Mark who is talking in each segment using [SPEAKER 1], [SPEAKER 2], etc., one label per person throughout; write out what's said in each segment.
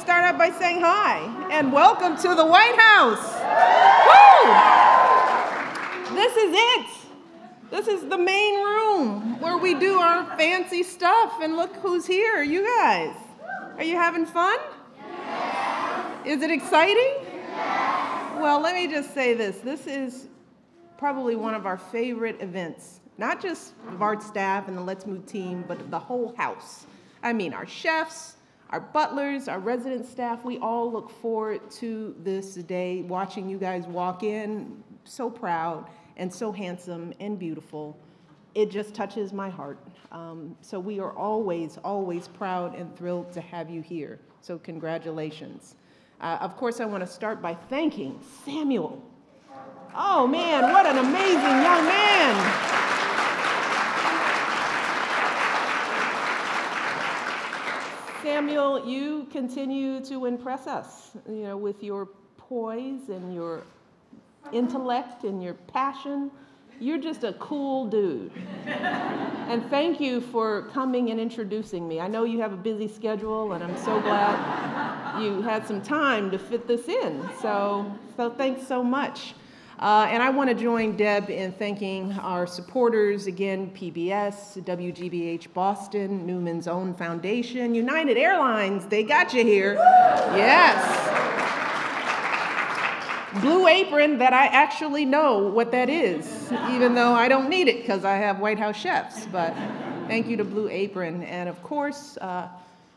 [SPEAKER 1] start out by saying hi and welcome to the White House. Woo! This is it. This is the main room where we do our fancy stuff, and look who's here, you guys. Are you having fun? Yes. Is it exciting? Yes. Well, let me just say this. This is probably one of our favorite events, not just of our staff and the Let's Move team, but the whole house. I mean, our chefs, our butlers, our resident staff, we all look forward to this day, watching you guys walk in, so proud and so handsome and beautiful. It just touches my heart. So we are always, always proud and thrilled to have you here. So congratulations. Of course, I want to start by thanking Samuel. Oh man, what an amazing young man. Samuel, you continue to impress us, with your poise and your intellect and your passion. You're just a cool dude. And thank you for coming and introducing me. I know you have a busy schedule, and I'm so glad you had some time to fit this in. So thanks so much. And I want to join Deb in thanking our supporters, again, PBS, WGBH Boston, Newman's Own Foundation, United Airlines, they got you here. Yes. Blue Apron, that I actually know what that is, even though I don't need it because I have White House chefs. But thank you to Blue Apron. And of course,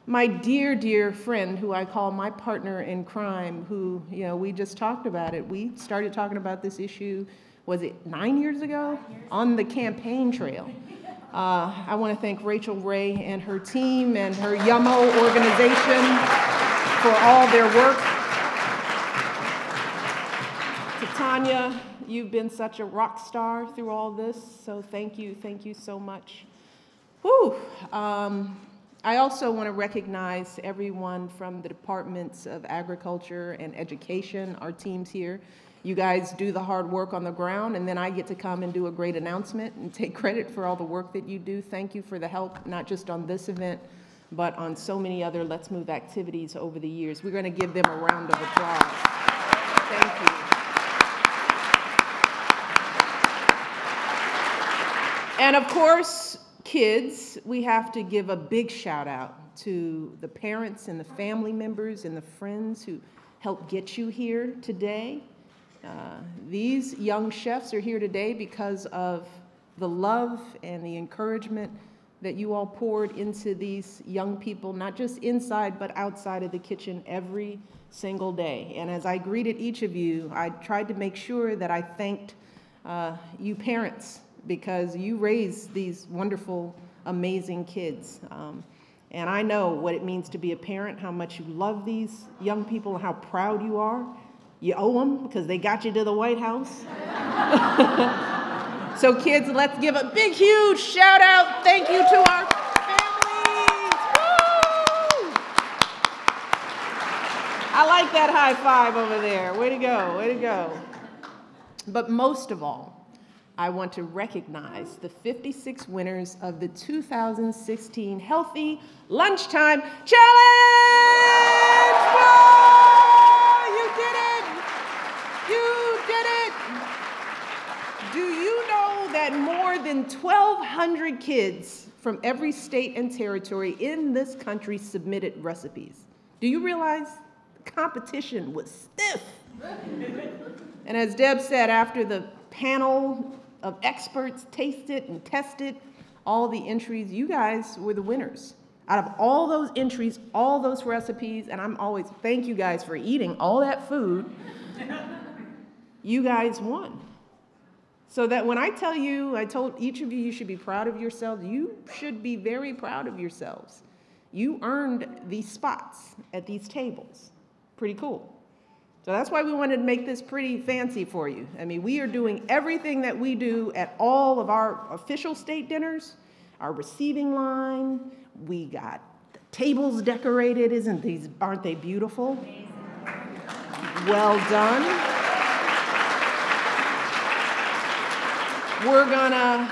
[SPEAKER 1] my dear, dear friend, who I call my partner in crime, who, we just talked about it. We started talking about this issue, was it 9 years ago? On the campaign trail. I want to thank Rachel Ray and her team and her Yummo organization for all their work. To Tanya, you've been such a rock star through all this, so thank you so much. Whew. I also want to recognize everyone from the Departments of Agriculture and Education, our teams here. You guys do the hard work on the ground, and then I get to come and do a great announcement and take credit for all the work that you do. Thank you for the help, not just on this event, but on so many other Let's Move activities over the years. We're going to give them a round of applause. Thank you. And of course, kids, we have to give a big shout out to the parents and the family members and the friends who helped get you here today. These young chefs are here today because of the love and the encouragement that you all poured into these young people, not just inside but outside of the kitchen every single day. And as I greeted each of you, I tried to make sure that I thanked you parents, because you raise these wonderful, amazing kids. And I know what it means to be a parent, how much you love these young people, and how proud you are. You owe them because they got you to the White House. So kids, let's give a big, huge shout out. Thank you to our families. Woo! I like that high five over there. Way to go, way to go. But most of all, I want to recognize the 56 winners of the 2016 Healthy Lunchtime Challenge! Whoa! You did it! You did it! Do you know that more than 1,200 kids from every state and territory in this country submitted recipes? Do you realize the competition was stiff? And as Deb said, after the panel of experts tasted and tested all the entries, you guys were the winners. Out of all those entries, all those recipes, and I'm always, thank you guys for eating all that food, you guys won. So that when I tell you, I told each of you, you should be proud of yourselves, you should be very proud of yourselves. You earned these spots at these tables. Pretty cool. So that's why we wanted to make this pretty fancy for you. I mean, we are doing everything that we do at all of our official state dinners, our receiving line. We got the tables decorated. Aren't they beautiful? Amazing. Well done. We're gonna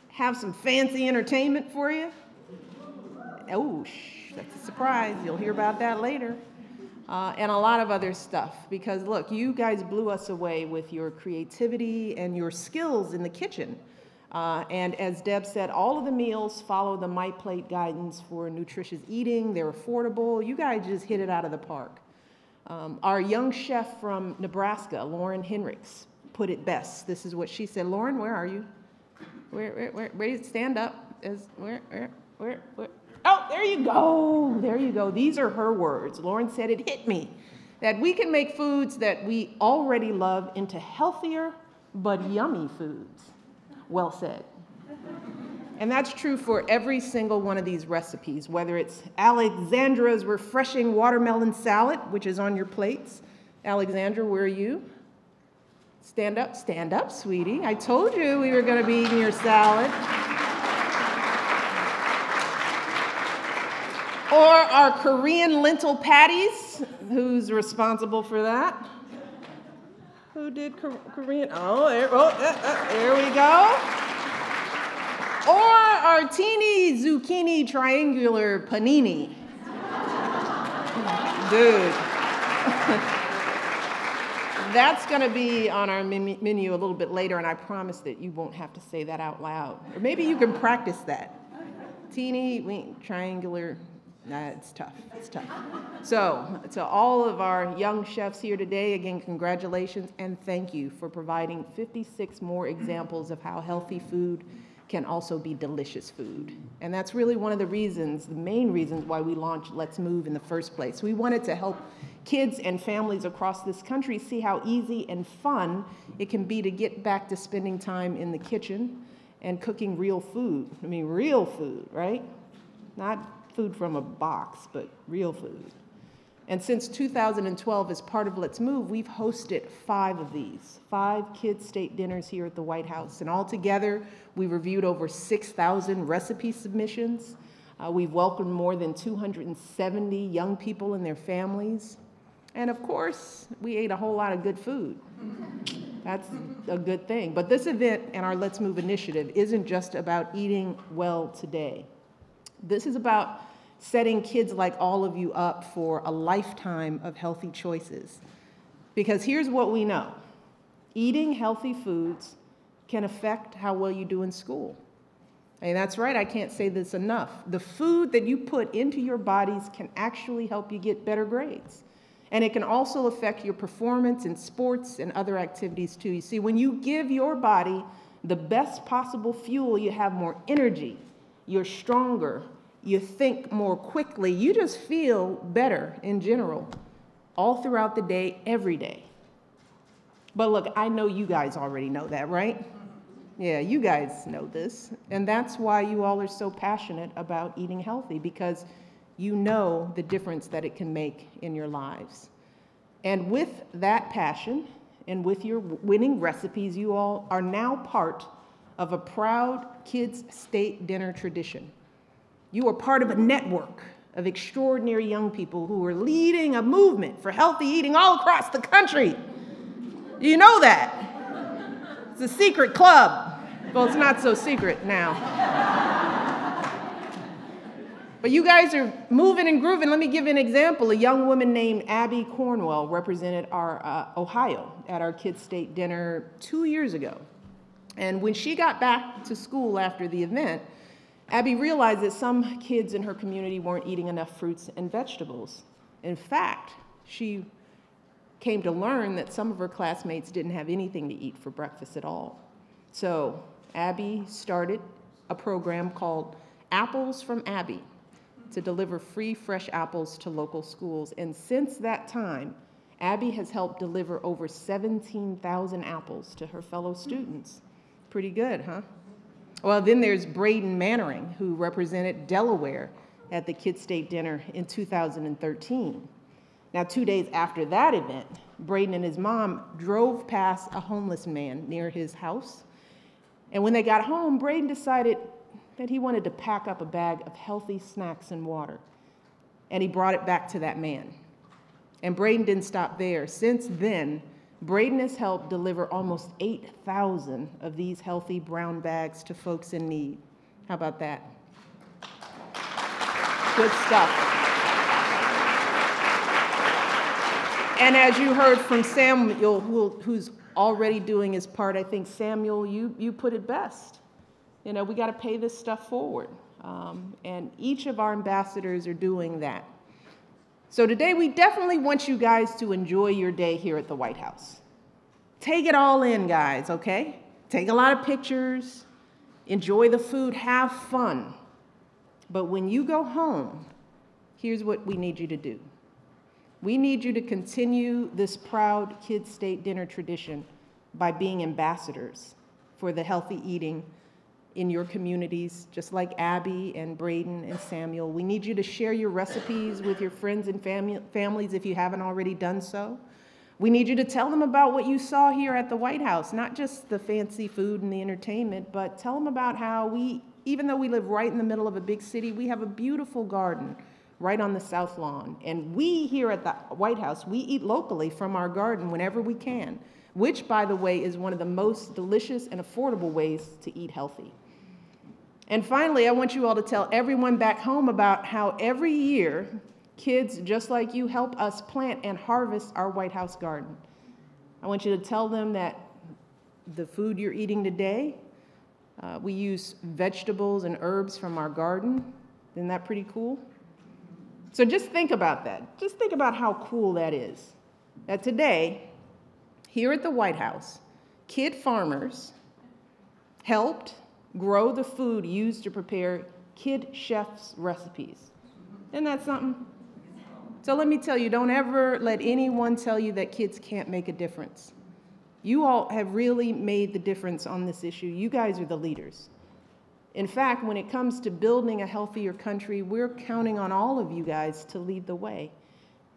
[SPEAKER 1] have some fancy entertainment for you. Oh, That's a surprise. You'll hear about that later. And a lot of other stuff. Because look, you guys blew us away with your creativity and your skills in the kitchen. And as Deb said, all of the meals follow the My Plate guidance for nutritious eating. They're affordable. You guys just hit it out of the park. Our young chef from Nebraska, Lauren Henricks, put it best. This is what she said. Lauren, where are you? Where stand up. Where? Oh, there you go. There you go. These are her words. Lauren said, it hit me that we can make foods that we already love into healthier but yummy foods. Well said. And that's true for every single one of these recipes, whether it's Alexandra's refreshing watermelon salad, which is on your plates. Alexandra, where are you? Stand up, sweetie. I told you we were going to be eating your salad. Or our Korean lentil patties. Who's responsible for that? Who did Korean? Oh, there we go. Or our teeny zucchini triangular panini. Dude. That's going to be on our menu a little bit later, and I promise that you won't have to say that out loud. Or maybe you can practice that. Teeny, triangular. Nah, it's tough. It's tough. So, to all of our young chefs here today, again, congratulations and thank you for providing 56 more examples of how healthy food can also be delicious food. And that's really one of the reasons, the main reasons why we launched Let's Move in the first place. We wanted to help kids and families across this country see how easy and fun it can be to get back to spending time in the kitchen and cooking real food. I mean, real food, right? Not food from a box, but real food. And since 2012, as part of Let's Move, we've hosted 5 of these, 5 kids' state dinners here at the White House. And altogether, we reviewed over 6,000 recipe submissions. We've welcomed more than 270 young people and their families. And of course, we ate a whole lot of good food. That's a good thing. But this event and our Let's Move initiative isn't just about eating well today. This is about setting kids like all of you up for a lifetime of healthy choices. Because here's what we know. Eating healthy foods can affect how well you do in school. And that's right, I can't say this enough. The food that you put into your bodies can actually help you get better grades. And it can also affect your performance in sports and other activities too. You see, when you give your body the best possible fuel, you have more energy, you're stronger, you think more quickly, you just feel better in general, all throughout the day, every day. But look, I know you guys already know that, right? Yeah, you guys know this. And that's why you all are so passionate about eating healthy, because you know the difference that it can make in your lives. And with that passion and with your winning recipes, you all are now part of a proud kids' state dinner tradition. You are part of a network of extraordinary young people who are leading a movement for healthy eating all across the country. You know that. It's a secret club. Well, it's not so secret now. But you guys are moving and grooving. Let me give you an example. A young woman named Abby Cornwell represented our Ohio at our kids' state dinner 2 years ago. And when she got back to school after the event, Abby realized that some kids in her community weren't eating enough fruits and vegetables. In fact, she came to learn that some of her classmates didn't have anything to eat for breakfast at all. So Abby started a program called Apples from Abby to deliver free fresh apples to local schools. And since that time, Abby has helped deliver over 17,000 apples to her fellow students. Pretty good, huh? Well, then there's Braden Mannering, who represented Delaware at the Kids State Dinner in 2013. Now, 2 days after that event, Braden and his mom drove past a homeless man near his house. And when they got home, Braden decided that he wanted to pack up a bag of healthy snacks and water. And he brought it back to that man. And Braden didn't stop there. Since then, Braden has helped deliver almost 8,000 of these healthy brown bags to folks in need. How about that? Good stuff. And as you heard from Samuel, who's already doing his part, I think, Samuel, you put it best. You know, we got to pay this stuff forward. And each of our ambassadors are doing that. So today, we definitely want you guys to enjoy your day here at the White House. Take it all in, guys, okay? Take a lot of pictures, enjoy the food, have fun. But when you go home, here's what we need you to do. We need you to continue this proud Kids State Dinner tradition by being ambassadors for the healthy eating in your communities, just like Abby and Braden and Samuel. We need you to share your recipes with your friends and families if you haven't already done so. We need you to tell them about what you saw here at the White House, not just the fancy food and the entertainment, but tell them about how even though we live right in the middle of a big city, we have a beautiful garden right on the South Lawn. And we here at the White House, we eat locally from our garden whenever we can, which, by the way, is one of the most delicious and affordable ways to eat healthy. And finally, I want you all to tell everyone back home about how every year, kids just like you help us plant and harvest our White House garden. I want you to tell them that the food you're eating today, we use vegetables and herbs from our garden. Isn't that pretty cool? So just think about that. Just think about how cool that is. That today, here at the White House, kid farmers helped grow the food used to prepare kid chefs' recipes. Isn't that something? So let me tell you, don't ever let anyone tell you that kids can't make a difference. You all have really made the difference on this issue. You guys are the leaders. In fact, when it comes to building a healthier country, we're counting on all of you guys to lead the way.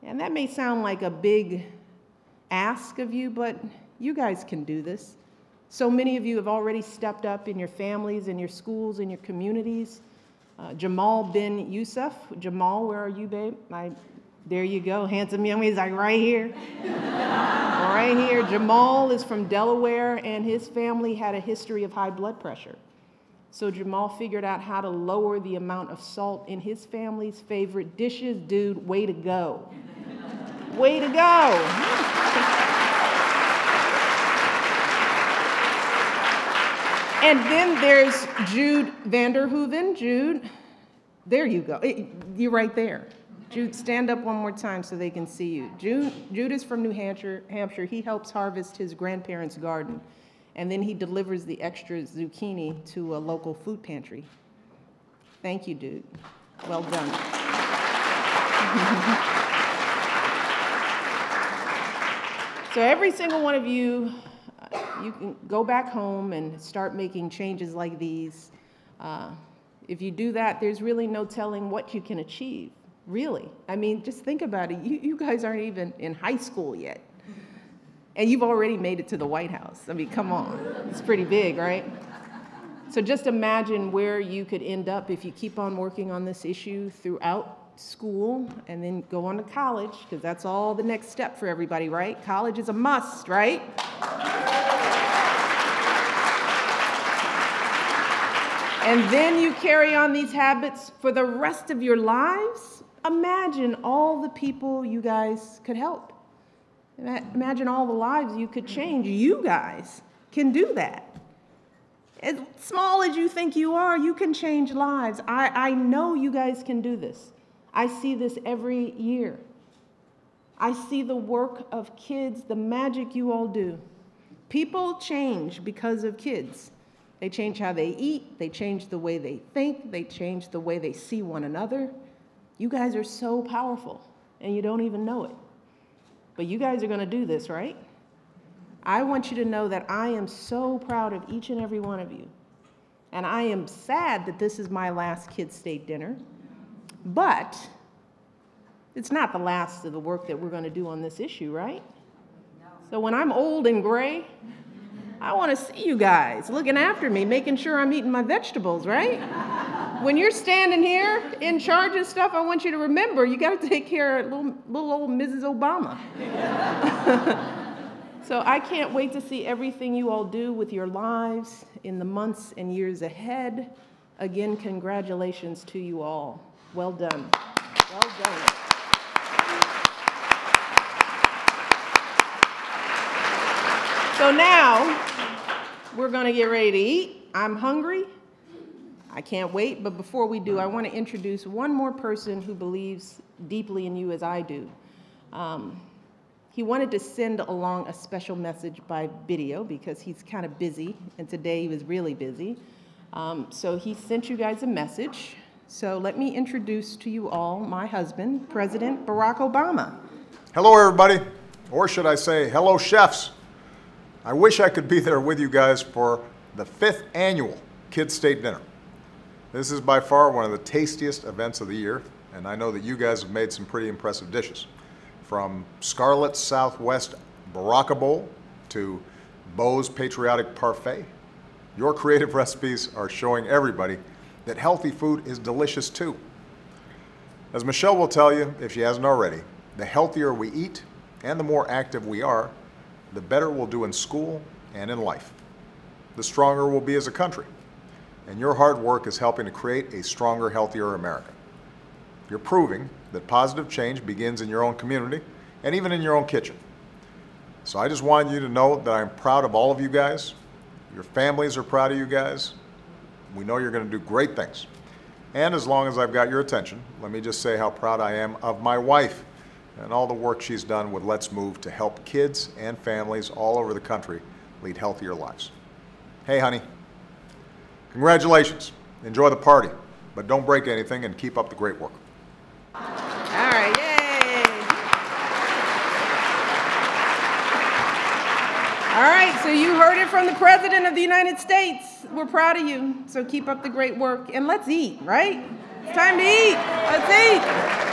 [SPEAKER 1] And that may sound like a big ask of you, but you guys can do this. So many of you have already stepped up in your families, in your schools, in your communities. Jamal bin Yusuf. Jamal, where are you, babe? There you go, handsome young man. He's like right here. Right here. Jamal is from Delaware, and his family had a history of high blood pressure. So Jamal figured out how to lower the amount of salt in his family's favorite dishes. Dude, way to go. Way to go. And then there's Jude Vanderhoeven. Jude, there you go. You're right there. Jude, stand up one more time so they can see you. Jude is from New Hampshire. He helps harvest his grandparents' garden, and then he delivers the extra zucchini to a local food pantry. Thank you, Dude. Well done. So every single one of you, you can go back home and start making changes like these. If you do that, there's really no telling what you can achieve, really. I mean, just think about it. You guys aren't even in high school yet. And you've already made it to the White House. I mean, come on. It's pretty big, right? So just imagine where you could end up if you keep on working on this issue throughout school and then go on to college, because that's all the next step for everybody, right? College is a must, right? And then you carry on these habits for the rest of your lives. Imagine all the people you guys could help. Imagine all the lives you could change. You guys can do that. As small as you think you are, you can change lives. I know you guys can do this. I see this every year. I see the work of kids, the magic you all do. People change because of kids. They change how they eat. They change the way they think. They change the way they see one another. You guys are so powerful, and you don't even know it. But you guys are going to do this, right? I want you to know that I am so proud of each and every one of you. And I am sad that this is my last Kids State dinner. But it's not the last of the work that we're going to do on this issue, right? So when I'm old and gray, I want to see you guys looking after me, making sure I'm eating my vegetables, right? When you're standing here in charge of stuff, I want you to remember you got to take care of little old Mrs. Obama. So I can't wait to see everything you all do with your lives in the months and years ahead. Again, congratulations to you all. Well done. Well done. So now, we're going to get ready to eat. I'm hungry. I can't wait. But before we do, I want to introduce one more person who believes deeply in you as I do. He wanted to send along a special message by video because he's kind of busy, and today he was really busy. So he sent you guys a message. So let me introduce to you all my husband, President Barack Obama.
[SPEAKER 2] Hello, everybody, or should I say, hello, chefs. I wish I could be there with you guys for the 5th annual Kids State Dinner. This is by far one of the tastiest events of the year, and I know that you guys have made some pretty impressive dishes. From Scarlett's Southwest Baraka Bowl to Beau's Patriotic Parfait, your creative recipes are showing everybody that healthy food is delicious too. As Michelle will tell you, if she hasn't already, the healthier we eat and the more active we are, the better we'll do in school and in life. The stronger we'll be as a country. And your hard work is helping to create a stronger, healthier America. You're proving that positive change begins in your own community and even in your own kitchen. So I just wanted you to know that I'm proud of all of you guys. Your families are proud of you guys. We know you're going to do great things. And as long as I've got your attention, let me just say how proud I am of my wife and all the work she's done with Let's Move to help kids and families all over the country lead healthier lives. Hey, honey, congratulations. Enjoy the party, but don't break anything and keep up the great work.
[SPEAKER 1] All right, yay. All right, so you heard it from the President of the United States. We're proud of you, so keep up the great work, and let's eat, right? It's time to eat. Let's eat.